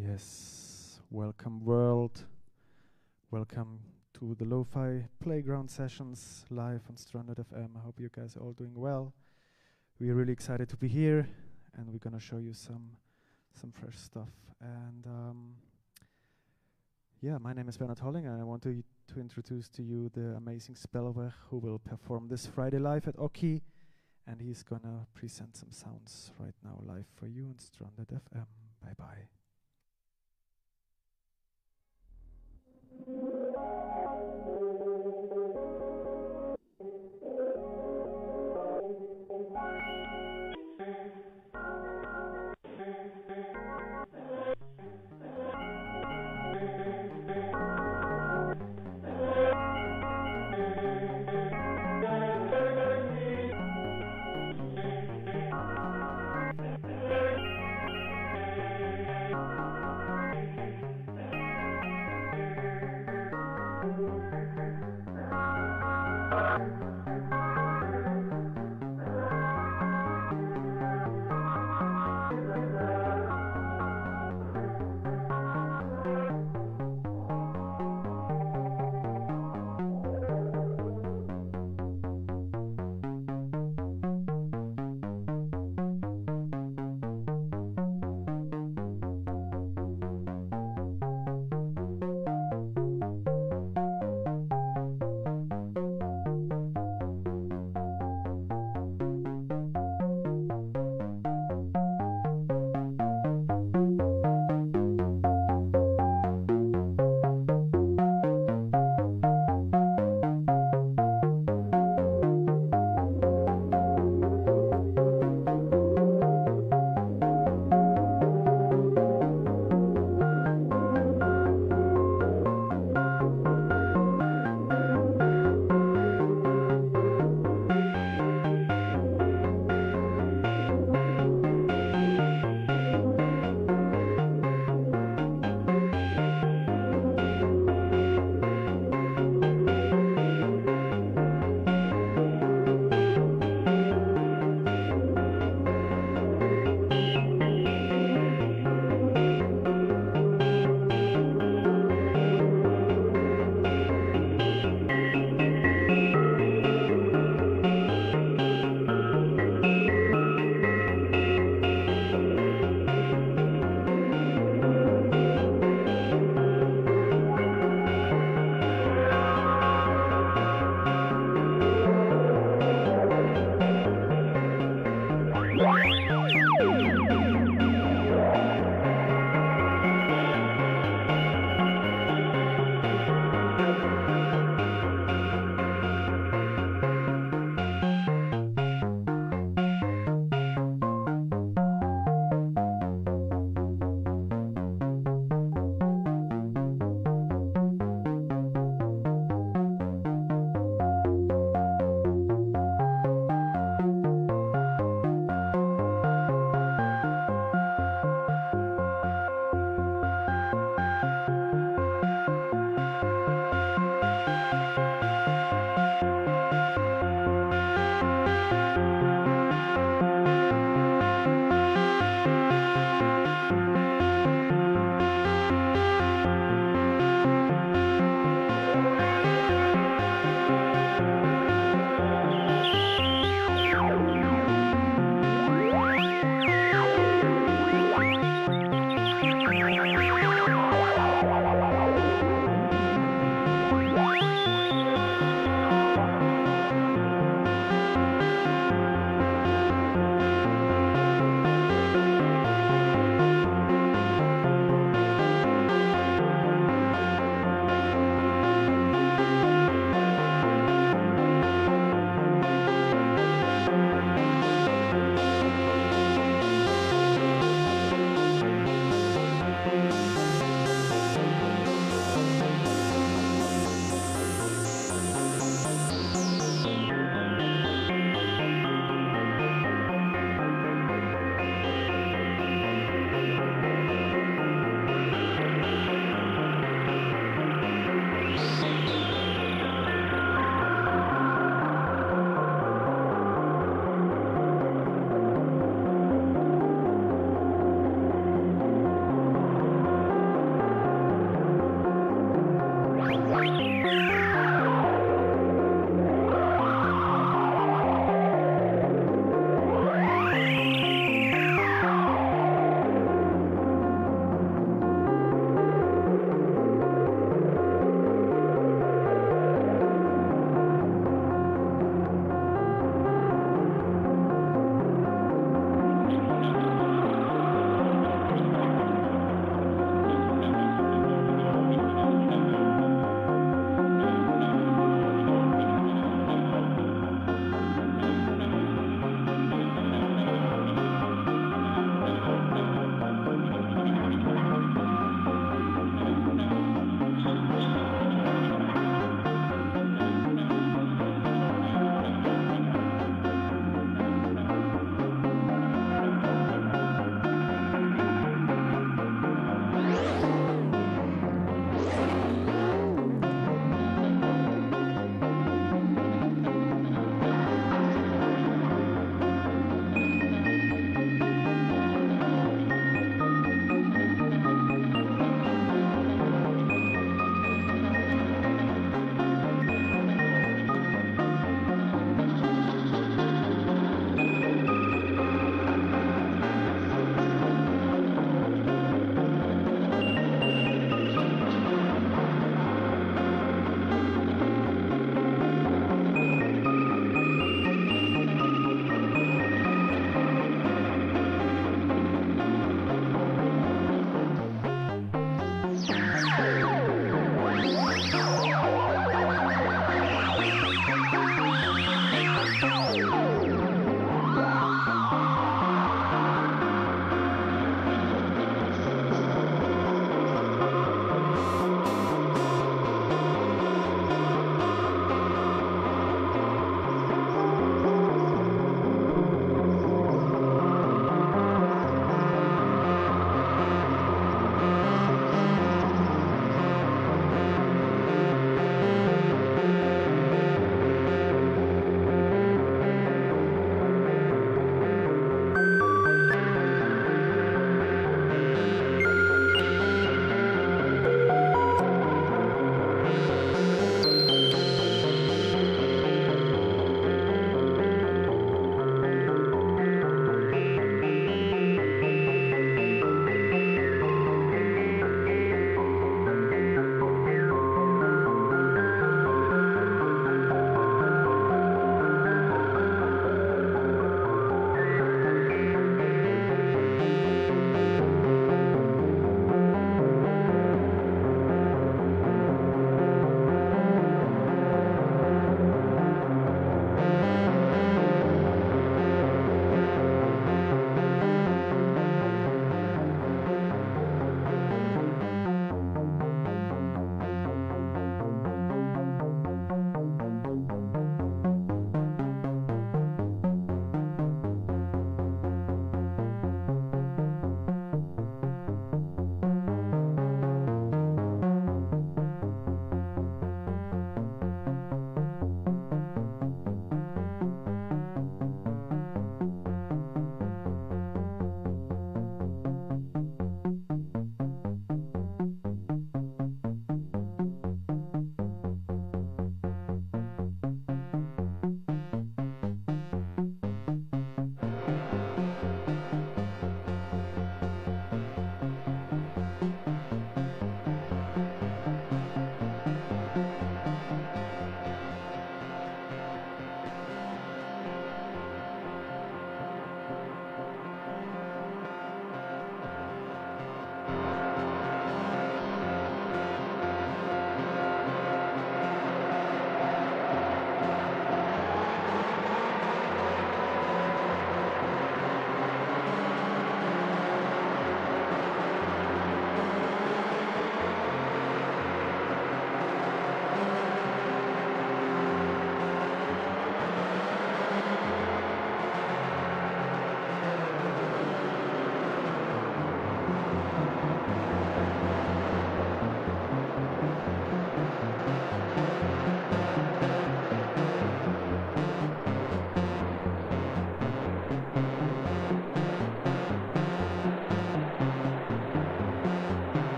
Yes, welcome world. Welcome to the Lo-Fi Playground sessions live on Stranded FM. I hope you guys are all doing well. We're really excited to be here, and we're gonna show you some fresh stuff. And yeah, my name is Bernhard Hollinger, and I want to introduce to you the amazing Spellweg, who will perform this Friday live at Oki, and he's gonna present some sounds right now live for you on Stranded FM. Bye bye.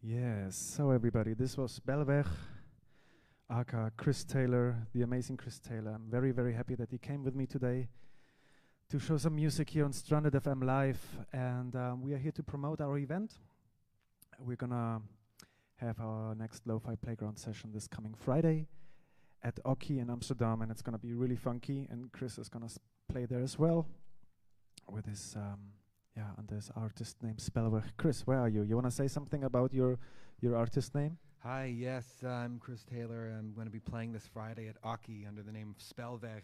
Yes, so everybody, this was Spellweg, aka Chris Taylor, the amazing Chris Taylor. I'm very, very happy that he came with me today to show some music here on Stranded FM Live. And we are here to promote our event. We're gonna have our next Lo-Fi Playground session this coming Friday at Oki in Amsterdam, and it's gonna be really funky, and Chris is gonna play there as well with his and this artist named Spellweg. Chris, where are you? You want to say something about your artist name? Hi, yes, I'm Chris Taylor. I'm going to be playing this Friday at Aki under the name of Spellweg.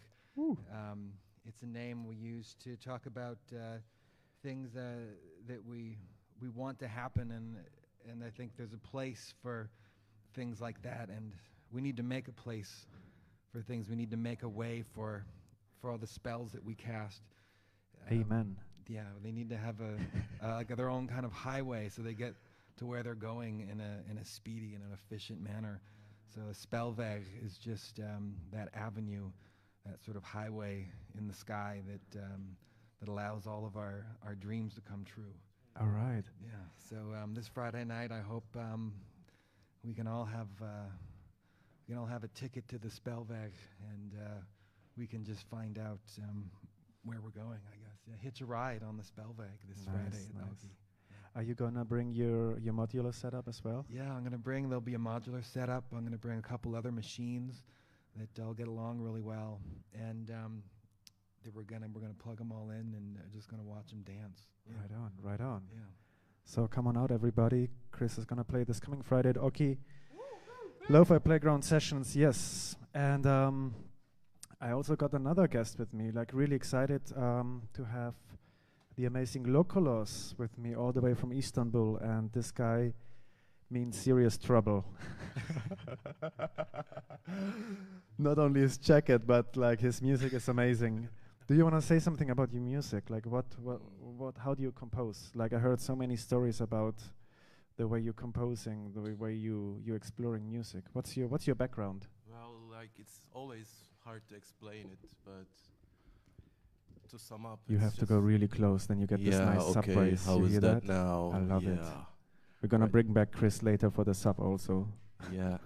It's a name we use to talk about things that we want to happen, and I think there's a place for things like that, and we need to make a place for things. We need to make a way for all the spells that we cast. Amen. Yeah, they need to have like their own kind of highway, so they get to where they're going in a speedy and an efficient manner. So Spellweg is just that avenue, that sort of highway in the sky that allows all of our dreams to come true. All right. Yeah. So this Friday night, I hope we can all have a ticket to the Spellweg, and we can just find out where we're going, I guess. Yeah, hitch a ride on the Spellweg this Friday at Oki. Are you gonna bring your modular setup as well? Yeah, there'll be a modular setup. I'm gonna bring a couple other machines that all get along really well, and we're gonna plug them all in and just gonna watch them dance. Yeah. Right on. Yeah. So come on out, everybody. Chris is gonna play this coming Friday at Oki. Lo-Fi Playground sessions, yes. And I also got another guest with me, like really excited to have the amazing lowkolos with me all the way from Istanbul, and this guy means serious trouble. Not only his jacket, but like his music is amazing. Do you want to say something about your music? Like how do you compose? Like I heard so many stories about the way you're composing, the way you're exploring music. What's your background? Well, like it's always hard to explain it, but to sum up, you have to go really close, then you get this nice sub bass. How is that now? I love it. We're gonna bring back Chris later for the sub also. Yeah.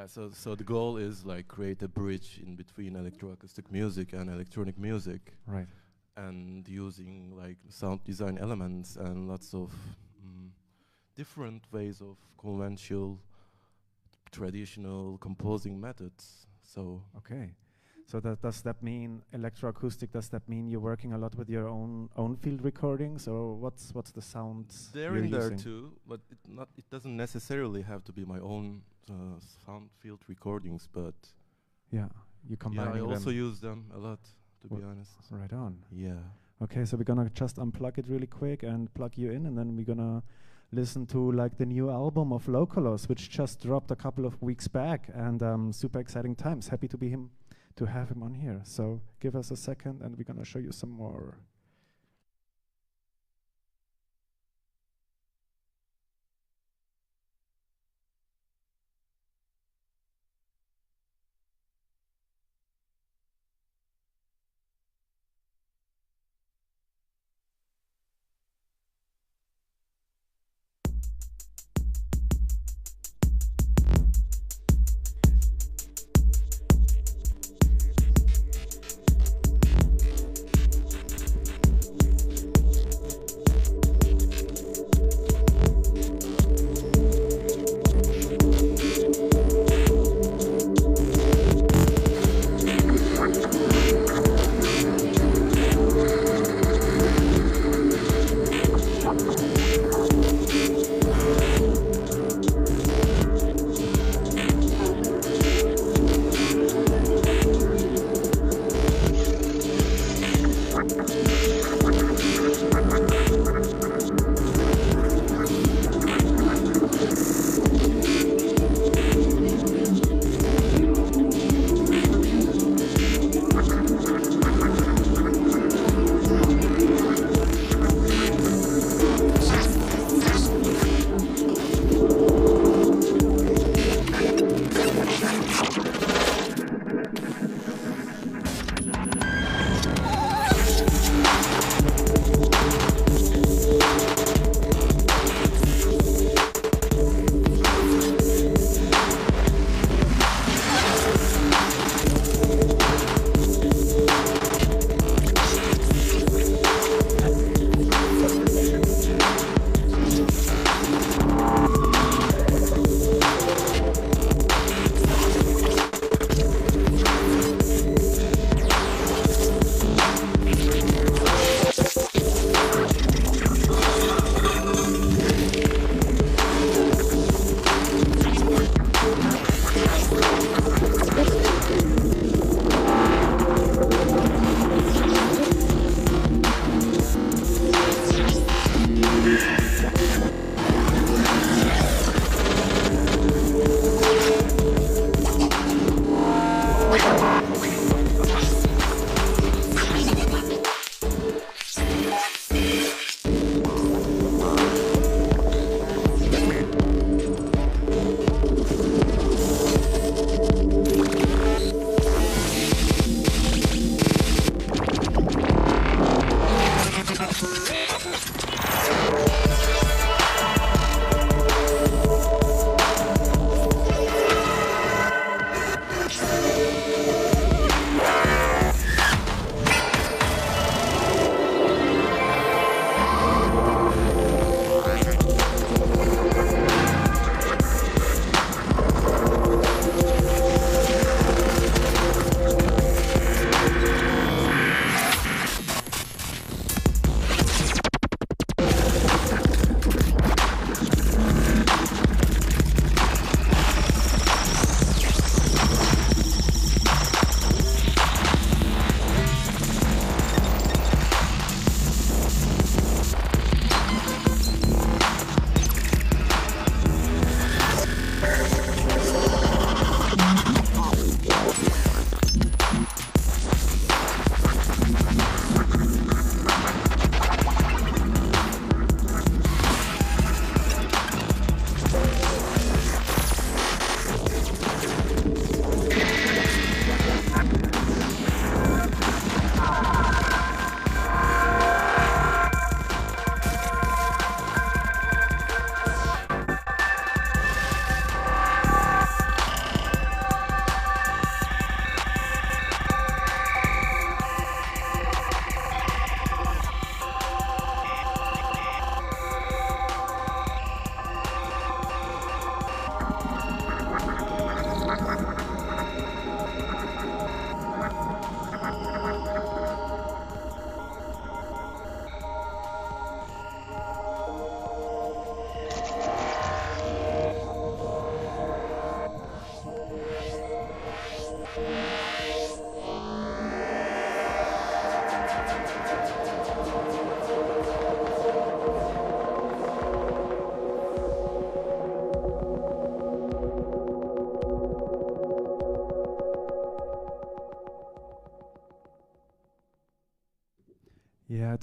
So the goal is like create a bridge in between electroacoustic music and electronic music. Right. And using like sound design elements and lots of different ways of conventional, traditional composing methods. So okay. So does that mean electroacoustic? Does that mean you're working a lot with your own field recordings, or what's the sounds they're you're in there using? too, but it doesn't necessarily have to be my own sound field recordings, but yeah, you combine them. I also use them a lot, to be honest. Right on. Yeah. Okay, so we're gonna just unplug it really quick and plug you in, and then we're gonna listen to like the new album of lowkolos, which just dropped a couple of weeks back, and super exciting times. Happy to have him on here. So give us a second, and we're gonna show you some more.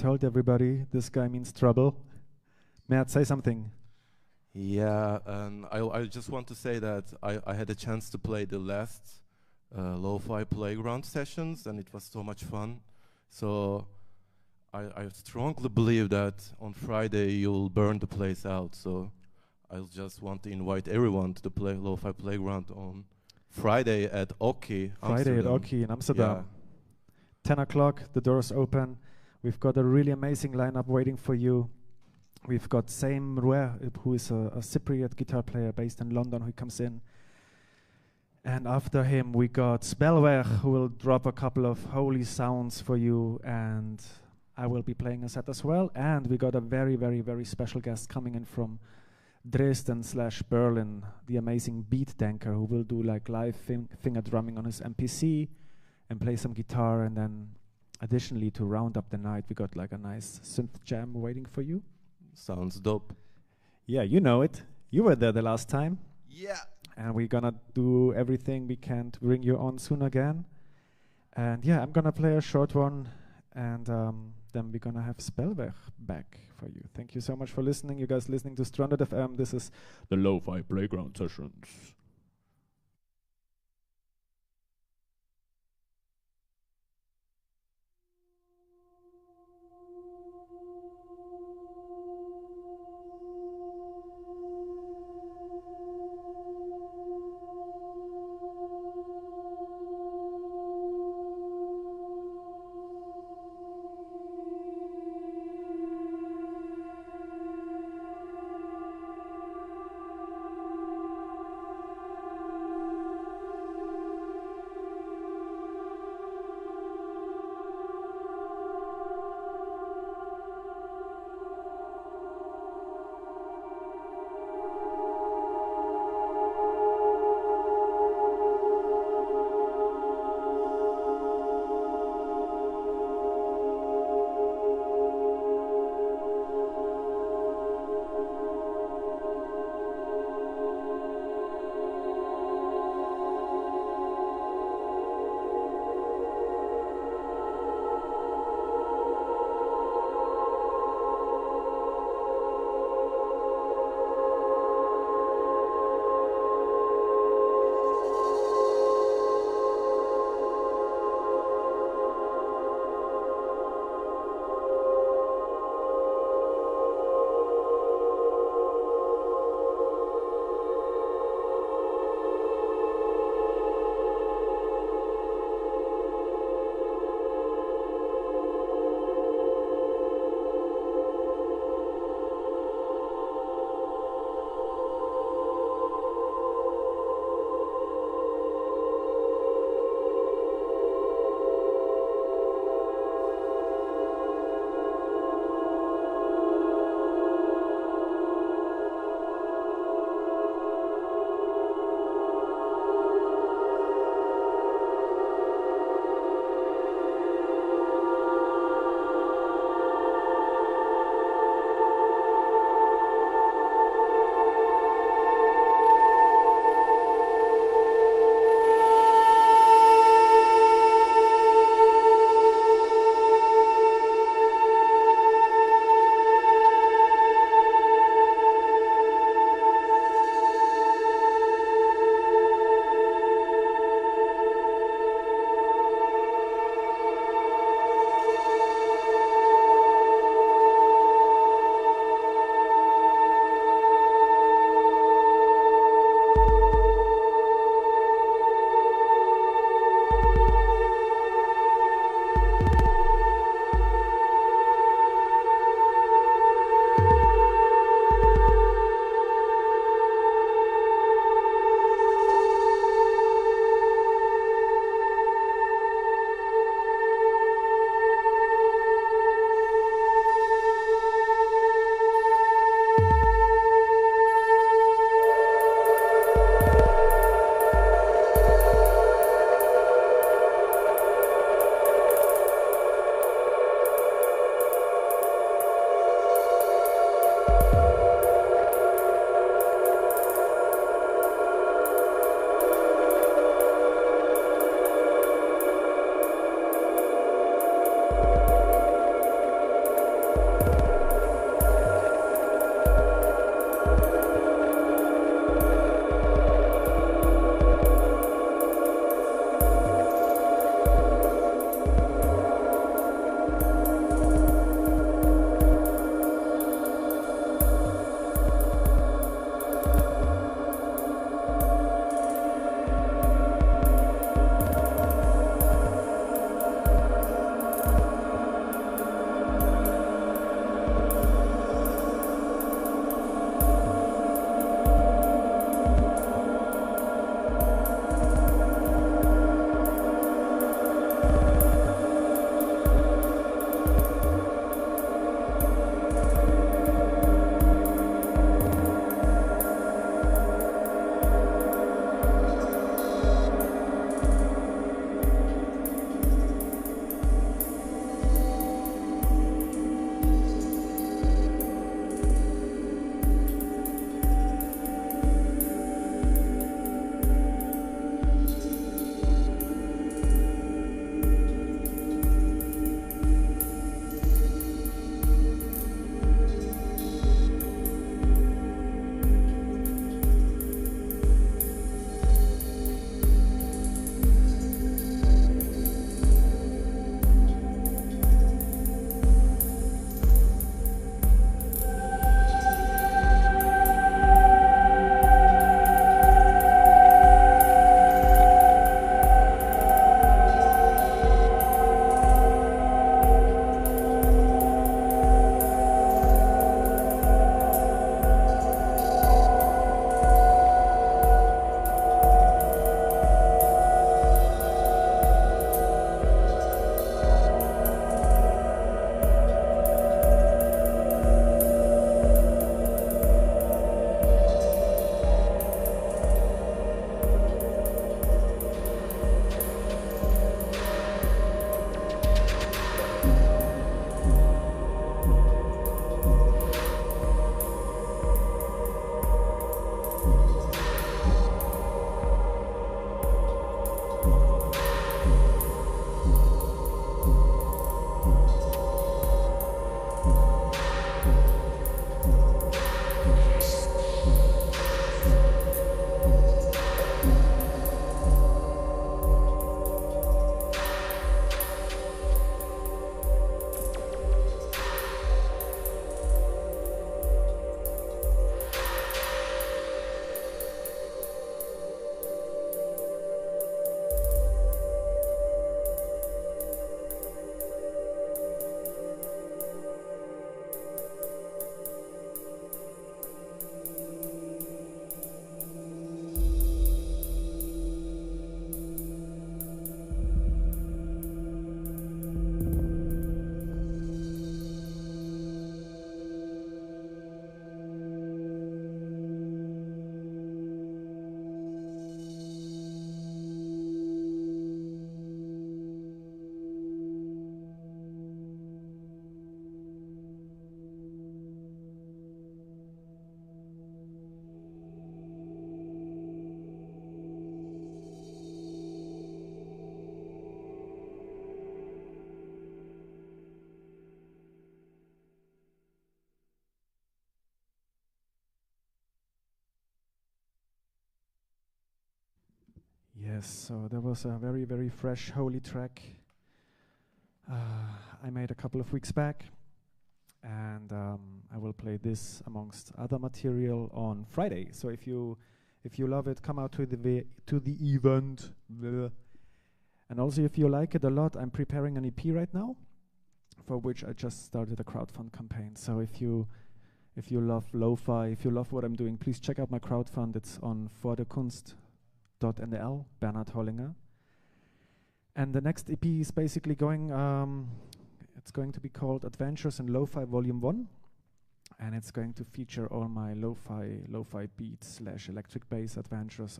told everybody this guy means trouble. Mert, say something. Yeah, and I just want to say that I had a chance to play the last lo-fi playground sessions, and it was so much fun. So I strongly believe that on Friday you'll burn the place out. So I just want to invite everyone to the lo-fi playground on Friday at Oki, Friday at Amsterdam. Oki in Amsterdam. Yeah. 10 o'clock, the doors open. We've got a really amazing lineup waiting for you. We've got Sam Rouer, who is a Cypriot guitar player based in London, who comes in. And after him, we got Spellweg, who will drop a couple of holy sounds for you. And I will be playing a set as well. And we got a very, very, very special guest coming in from Dresden/Berlin, the amazing Beat Danker, who will do like live finger drumming on his MPC and play some guitar. And then additionally, to round up the night, we got like a nice synth jam waiting for you. Sounds dope. Yeah, you know it. You were there the last time. Yeah. And we're gonna do everything we can to bring you on soon again. And yeah, I'm gonna play a short one, and then we're gonna have Spellweg back for you. Thank you so much for listening. You guys listening to Stranded FM. This is the Lo-Fi Playground Sessions. Yes, so there was a very, very fresh, holy track I made a couple of weeks back, and I will play this amongst other material on Friday. So if you love it, come out to the event. Bleh. And also, if you like it a lot, I'm preparing an EP right now, for which I just started a crowdfund campaign. So if you love lo-fi, if you love what I'm doing, please check out my crowdfund. It's on vorderkunst.nl, Bernhard Hollinger. And the next EP is basically going, it's going to be called Adventures in Lo-Fi Volume 1. And it's going to feature all my lo-fi beats / electric bass adventures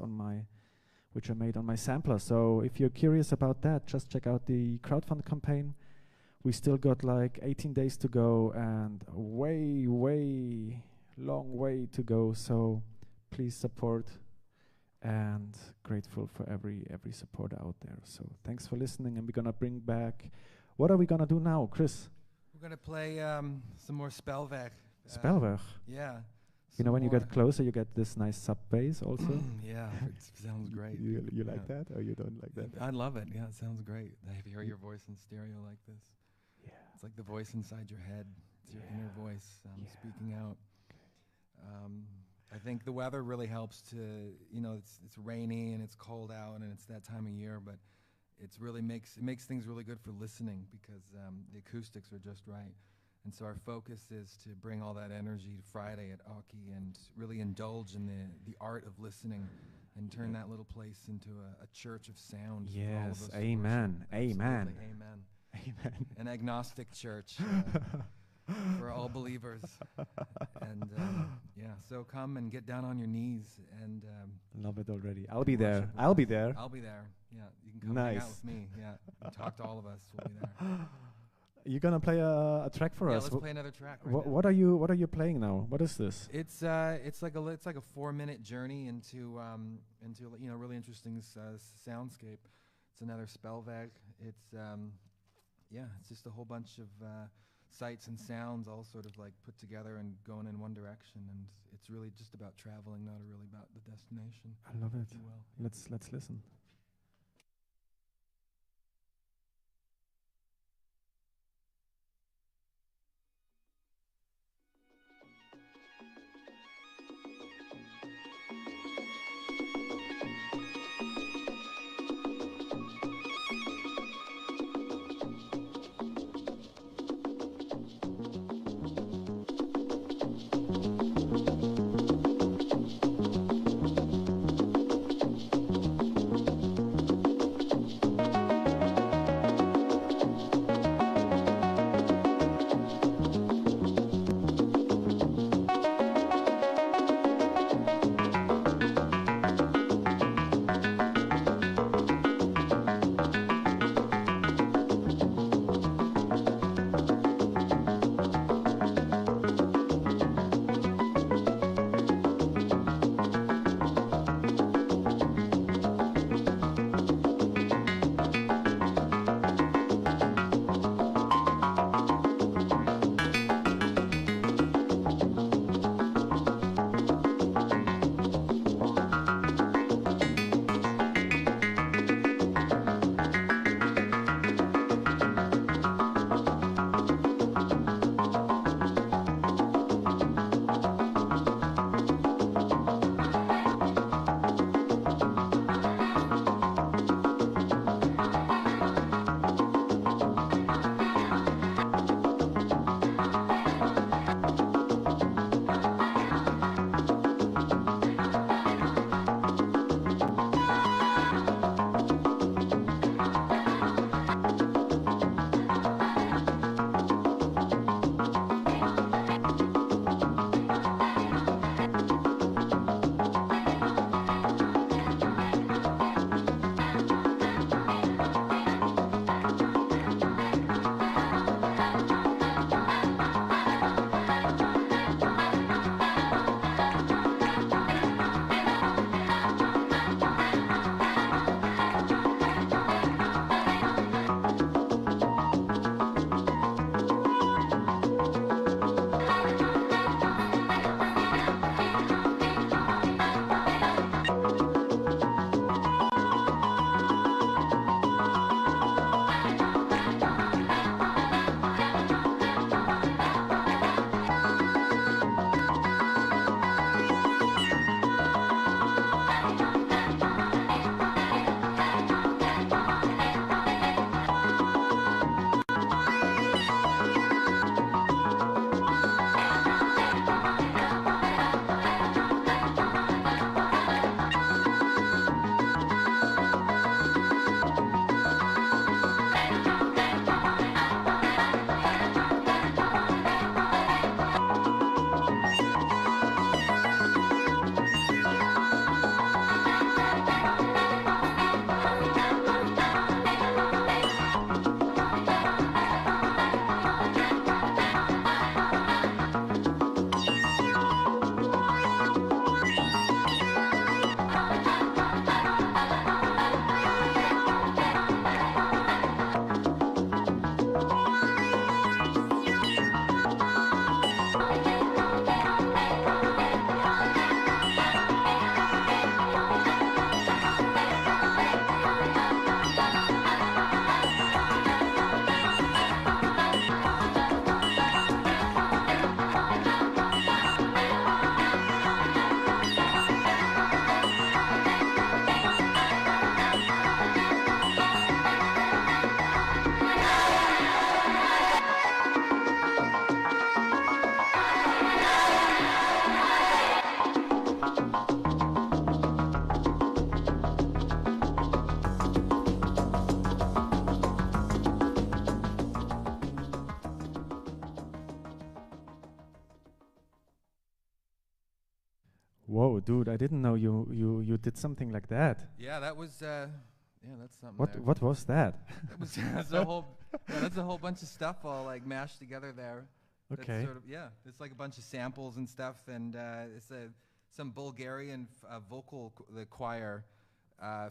which I made on my sampler. So if you're curious about that, just check out the crowdfund campaign. We still got like 18 days to go and way long way to go. So please support, and grateful for every supporter out there. So thanks for listening, and we're gonna bring back. What are we gonna do now, Chris? We're gonna play some more Spellweg. Spellweg. Yeah. You know, when you get closer, you get this nice sub bass also. Yeah, it sounds great. You like that, or you don't like that? I love it. Yeah, it sounds great. I hear your voice in stereo like this. Yeah. It's like the voice inside your head. It's your inner voice speaking out. I think the weather really helps to, it's rainy and it's cold out and it's that time of year, but it makes things really good for listening because the acoustics are just right. And so our focus is to bring all that energy to Friday at Aki and really indulge in the art of listening and turn that little place into a church of sound. Yes, amen, amen. Amen. Amen. An agnostic church for all believers. And so come and get down on your knees and love it already. I'll be there. I'll be there. I'll be there. Yeah, you can come hang out with me. Yeah, and talk to all of us. We'll be there. You're gonna play a track for us. Let's play another track. Right now. What are you playing now? What is this? It's like a 4-minute journey into really interesting soundscape. It's another Spellweg. It's it's just a whole bunch of sights and sounds all sort of like put together and going in one direction, and it's really just about traveling, not really about the destination. I love it. Well, Let's listen. Whoa, dude! I didn't know you did something like that. Yeah, that was that's something What there. what was that? That was that's a whole that's a whole bunch of stuff all like mashed together there. That's Okay. sort of it's like a bunch of samples and stuff, and it's some Bulgarian the choir,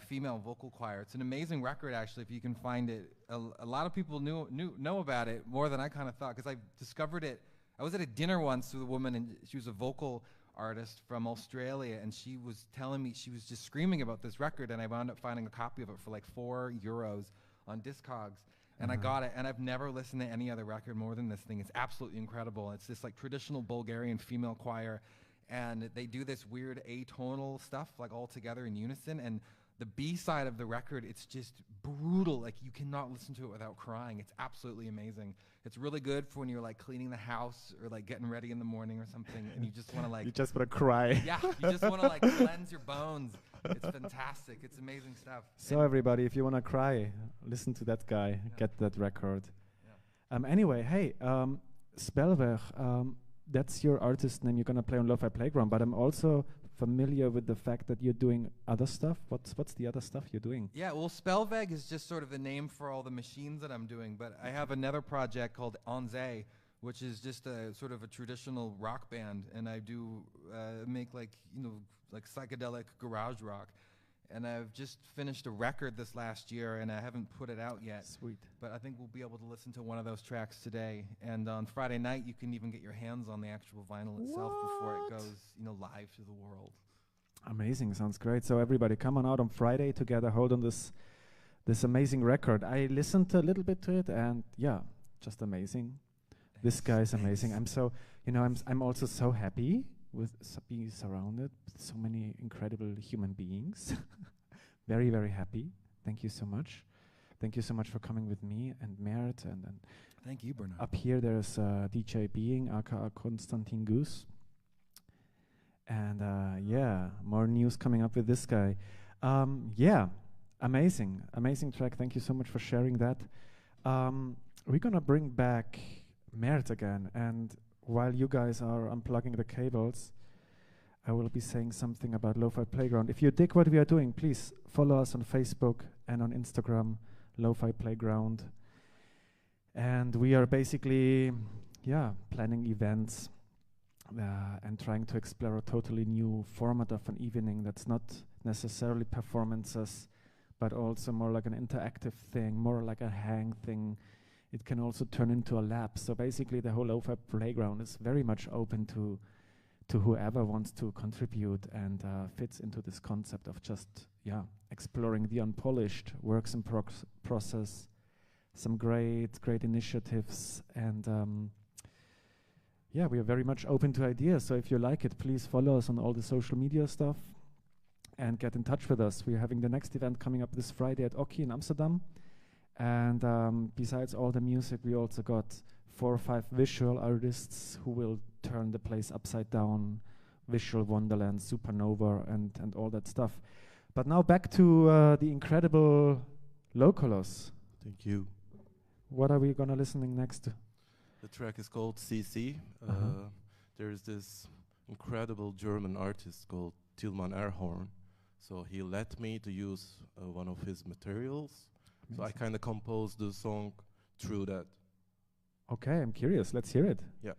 female vocal choir. It's an amazing record actually. If you can find it, a lot of people know about it more than I kind of thought, because I discovered it. I was at a dinner once with a woman, and she was a vocal artist from Australia, and she was telling me, she was just screaming about this record, and I wound up finding a copy of it for like €4 on Discogs. And I got it, and I've never listened to any other record more than this thing. It's absolutely incredible. It's this like traditional Bulgarian female choir, and they do this weird atonal stuff like all together in unison. And the B side of the record, it's just brutal. Like you cannot listen to it without crying. It's absolutely amazing. It's really good for when you're like cleaning the house or like getting ready in the morning or something, and you just want to like You just want to cry. yeah, you just want to like cleanse your bones. It's fantastic. It's amazing stuff. So everybody, if you want to cry, listen to that guy. Get that record. Yeah. Anyway, hey, Spellweg, that's your artist name. You're gonna play on Lo-Fi Playground, but I'm also familiar with the fact that you're doing other stuff. What's the other stuff you're doing? Yeah, well, Spellweg is just sort of the name for all the machines that I'm doing, but I have another project called Onze, which is just a sort of a traditional rock band, and I do make like psychedelic garage rock. And I've just finished a record this last year, and I haven't put it out yet. Sweet. But I think we'll be able to listen to one of those tracks today. And on Friday night, you can even get your hands on the actual vinyl itself before it goes, live to the world. Amazing, sounds great. So everybody, come on out on Friday together, hold on this amazing record. I listened a little bit to it, and yeah, just amazing. This guy is amazing. I'm so, I'm also so happy with being surrounded with so many incredible human beings. Very, very happy. Thank you so much. Thank you so much for coming with me and Mert. And thank you, Bernhard. Up here there's DJ Being, aka Konstantin Goose. And yeah, more news coming up with this guy. Yeah, amazing track. Thank you so much for sharing that. We're gonna bring back Mert again, and while you guys are unplugging the cables, I will be saying something about Lo-Fi Playground. If you dig what we are doing, please follow us on Facebook and on Instagram, Lo-Fi Playground. And we are basically, planning events and trying to explore a totally new format of an evening that's not necessarily performances, but also more like an interactive thing, more like a hang thing. It can also turn into a lab. So basically the whole Lo-Fi Playground is very much open to whoever wants to contribute, and fits into this concept of just, exploring the unpolished, works in process, some great initiatives, and we are very much open to ideas. So if you like it, please follow us on all the social media stuff and get in touch with us. We're having the next event coming up this Friday at Oki in Amsterdam. And besides all the music, we also got 4 or 5 visual artists who will turn the place upside down, visual wonderland, supernova, and all that stuff. But now back to the incredible lowkolos. Thank you. What are we gonna listening next to? The track is called CC. There's this incredible German artist called Tilman Erhorn. So he let me to use one of his materials. Amazing. So I kind of composed the song through that. Okay, I'm curious. Let's hear it. Yeah.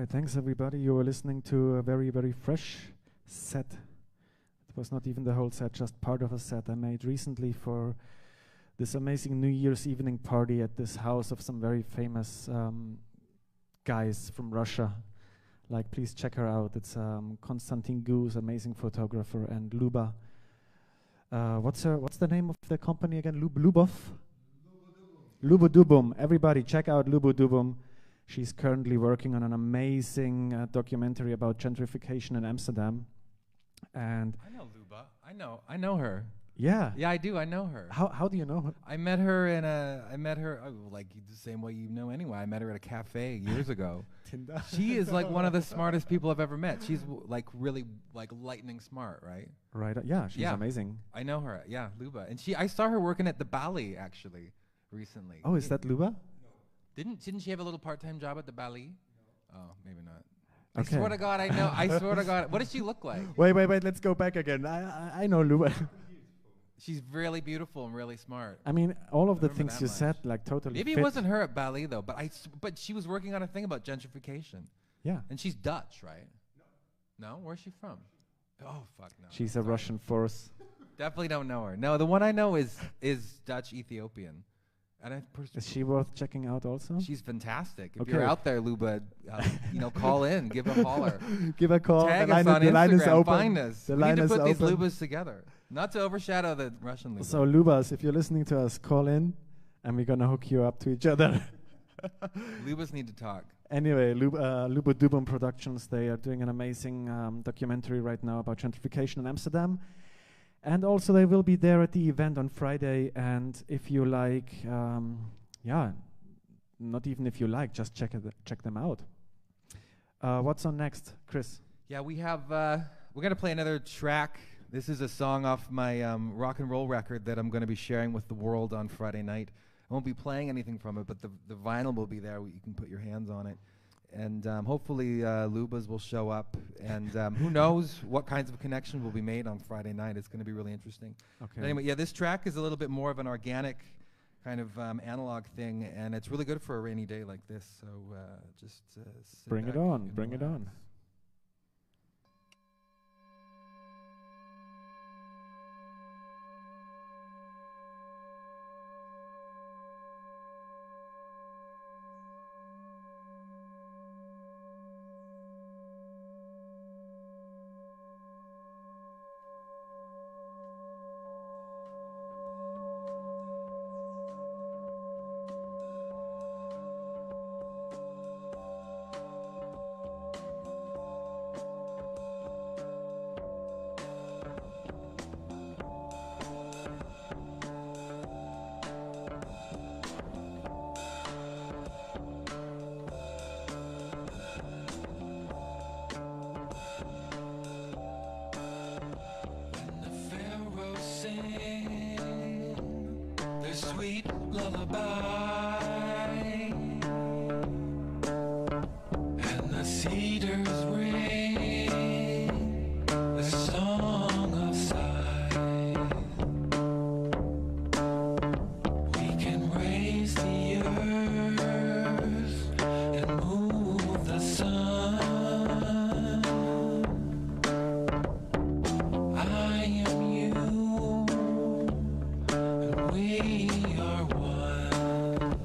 right, thanks everybody. You were listening to a very, very fresh set. It was not even the whole set, just part of a set I made recently for this amazing New Year's evening party at this house of some very famous guys from Russia. Like, please check her out. It's Konstantin Goose, amazing photographer, and Luba. What's the name of the company again? Lubov? Lubodubum. Everybody, check out Lubodubum. She's currently working on an amazing documentary about gentrification in Amsterdam. And I know Luba. I know her. yeah. Yeah, I do. I know her. How do you know her? I met her like the same way you know anyway. I met her at a cafe years ago. Tinder. She is like one of the smartest people I've ever met. She's like really like lightning smart, right? Right. Yeah, she's Yeah. amazing. I know her. Yeah, Luba. And I saw her working at the Bali actually recently. Oh, is that Luba? Didn't she have a little part-time job at the Bali? No. Oh, maybe not. Okay. I swear to God, I know. I swear to God. What does she look like? Wait. Let's go back again. I know Luba. She's really beautiful and really smart. I mean, all of the remember things that you much. said, like, totally Maybe fit. it wasn't her at Bali though, but she was working on a thing about gentrification. Yeah. And she's Dutch, right? No. Where's she from? Oh fuck no. She's a Russian force. Definitely don't know her. No, the one I know is Dutch Ethiopian. And Is she worth checking out also? she's fantastic. If Okay. you're out there, Luba, call in, give a holler. Give a call. Tag the us line, on the line is Instagram, open. find us. The We line need to is put these open. Lubas together. Not to overshadow the Russian Luba. So Lubas, if you're listening to us, call in, and we're gonna hook you up to each other. Lubas need to talk. Anyway, Lubo Dubum Productions, they are doing an amazing documentary right now about gentrification in Amsterdam. And also they will be there at the event on Friday. And if you like, not even if you like, just check them out. What's on next, Chris? Yeah, we have, we're going to play another track. This is a song off my rock and roll record that I'm going to be sharing with the world on Friday night. I won't be playing anything from it, but the vinyl will be there. You can put your hands on it. And hopefully Lubas will show up. And who knows what kinds of connection will be made on Friday night. It's going to be really interesting. Okay. But anyway, yeah, this track is a little bit more of an organic kind of analog thing, and it's really good for a rainy day like this. So just sit Bring it back on, and bring it relax. on. Sweet lullaby, and the cedars ring the song of sighs. We can raise the earth and move the sun. I am you, and we are one.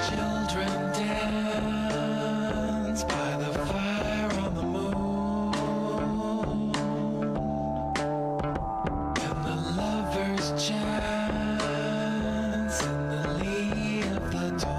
Children dance by the fire on the moon, and the lovers chance in the lee of the dune.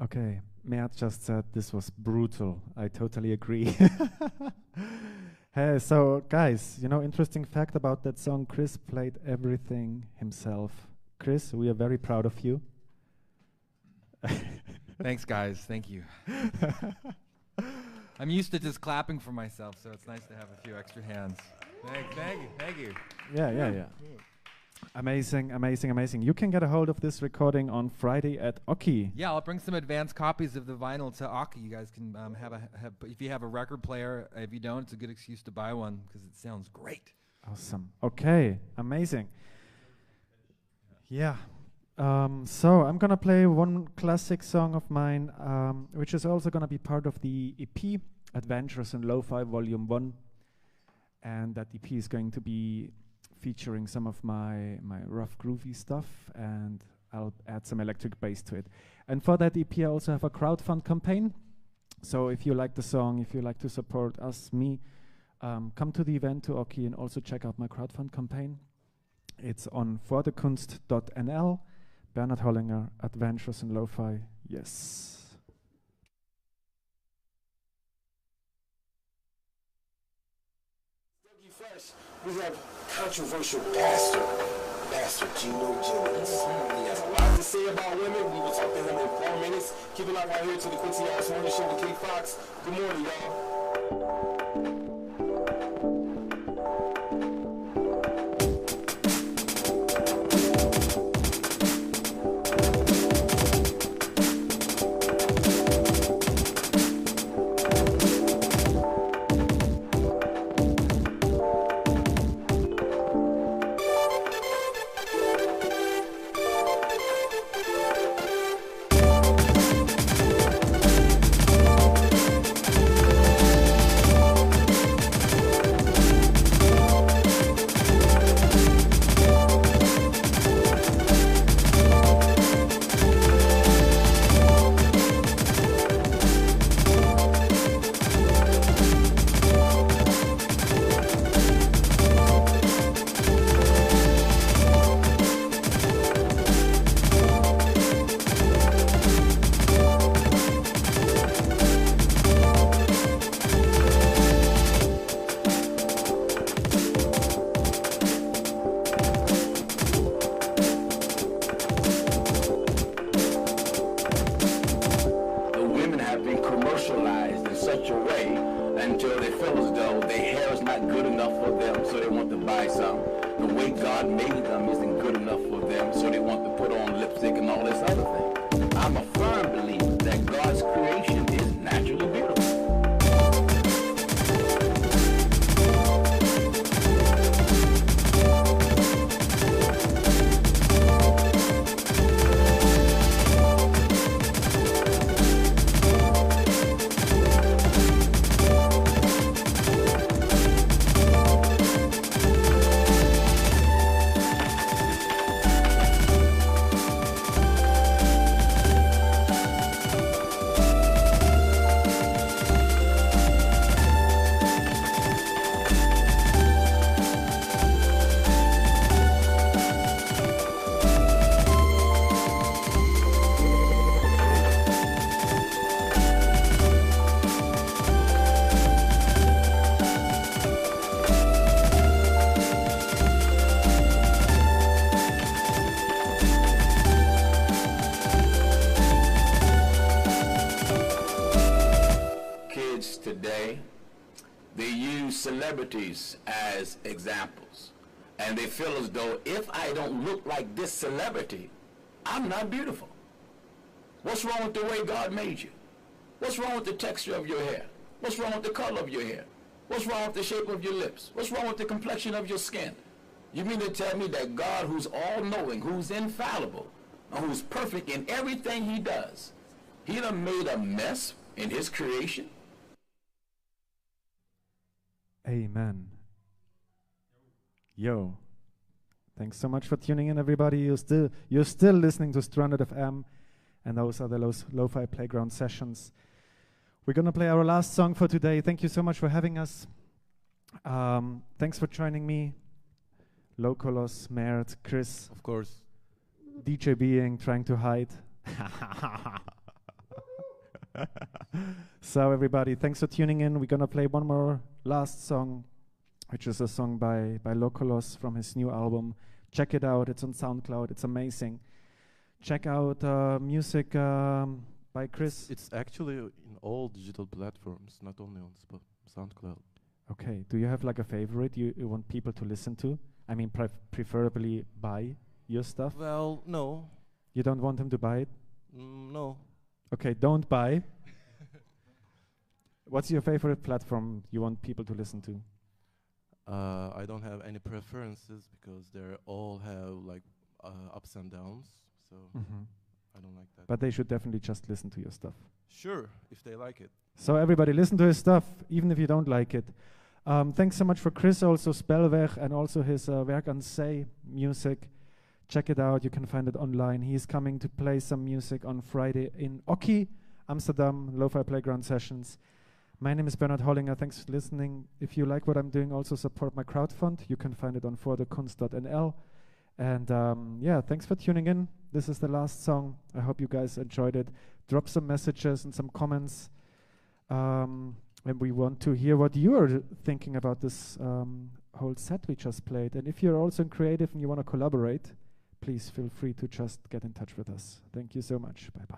Okay, Mert just said this was brutal. I totally agree. Hey, so guys, you know, interesting fact about that song, Chris played everything himself. Chris, we are very proud of you. Thanks, guys. Thank you. I'm used to just clapping for myself, so it's nice to have a few extra hands. Thank you. Yeah. Amazing. You can get a hold of this recording on Friday at Oki. Yeah, I'll bring some advanced copies of the vinyl to Aki. You guys can if you have a record player. If you don't, it's a good excuse to buy one because it sounds great. Awesome. Okay, amazing. Yeah. So I'm gonna play one classic song of mine, which is also gonna be part of the EP, Adventures in Lo-Fi Volume 1. And that EP is going to be featuring some of my rough groovy stuff, and I'll add some electric bass to it. And for that EP I also have a crowdfund campaign. So if you like the song, if you like to support me, come to the event to Oki and also check out my crowdfund campaign. It's on vorderkunst.nl, Bernhard Hollinger, Adventures in Lo-Fi, yes. We have controversial Pastor Gino Jennings. He has a lot to say about women. We will talk to him in 4 minutes. Keep it locked right here to the Quincy Harris Morning Show with K Fox. Good morning, y'all. enough for them, so they want to buy some. The way God made them isn't good enough for them, so they want to put on lipstick and all this other thing. I'm a firm believer that God's creation is naturally beautiful. Celebrities as examples, and they feel as though if I don't look like this celebrity, I'm not beautiful. What's wrong with the way God made you? What's wrong with the texture of your hair? What's wrong with the color of your hair? What's wrong with the shape of your lips? What's wrong with the complexion of your skin? You mean to tell me that God, who's all-knowing, who's infallible, and who's perfect in everything he does, he done made a mess in his creation? Amen. Yo. Thanks so much for tuning in, everybody. You're still listening to Stranded FM, and those are the Lo-Fi Playground sessions. We're going to play our last song for today. Thank you so much for having us. Thanks for joining me. Lowkolos, Mert, Chris. Of course. DJ being, trying to hide. So everybody, thanks for tuning in. We're going to play one more last song, which is a song by Lowkolos from his new album. Check it out. It's on SoundCloud. It's amazing. Check out music by Chris. It's actually in all digital platforms, not only on SoundCloud. Okay. Do you have like a favorite you want people to listen to? I mean, preferably buy your stuff? Well, no. You don't want him to buy it? No. Okay, don't buy. What's your favorite platform you want people to listen to? I don't have any preferences because they all have like ups and downs, so I don't like that. But they should definitely just listen to your stuff. Sure, if they like it. So everybody, listen to his stuff, even if you don't like it. Thanks so much for Chris, also Spellweg, and also his Werk an Say music. Check it out. You can find it online. He's coming to play some music on Friday in Oki, Amsterdam, Lo-Fi Playground Sessions. My name is Bernhard Hollinger. Thanks for listening. If you like what I'm doing, also support my crowdfund. You can find it on vorderkunst.nl. And yeah, thanks for tuning in. This is the last song. I hope you guys enjoyed it. Drop some messages and some comments. And we want to hear what you are thinking about this whole set we just played. And if you're also creative and you want to collaborate, please feel free to just get in touch with us. Thank you so much. Bye-bye.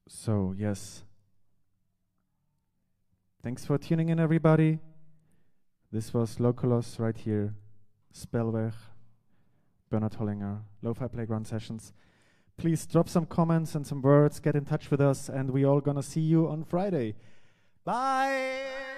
So, yes. Thanks for tuning in, everybody. This was lowkolos right here. Spellweg, Bernhard Hollinger, Lo-Fi Playground Sessions. Please drop some comments and some words, get in touch with us, and we all gonna see you on Friday. Bye!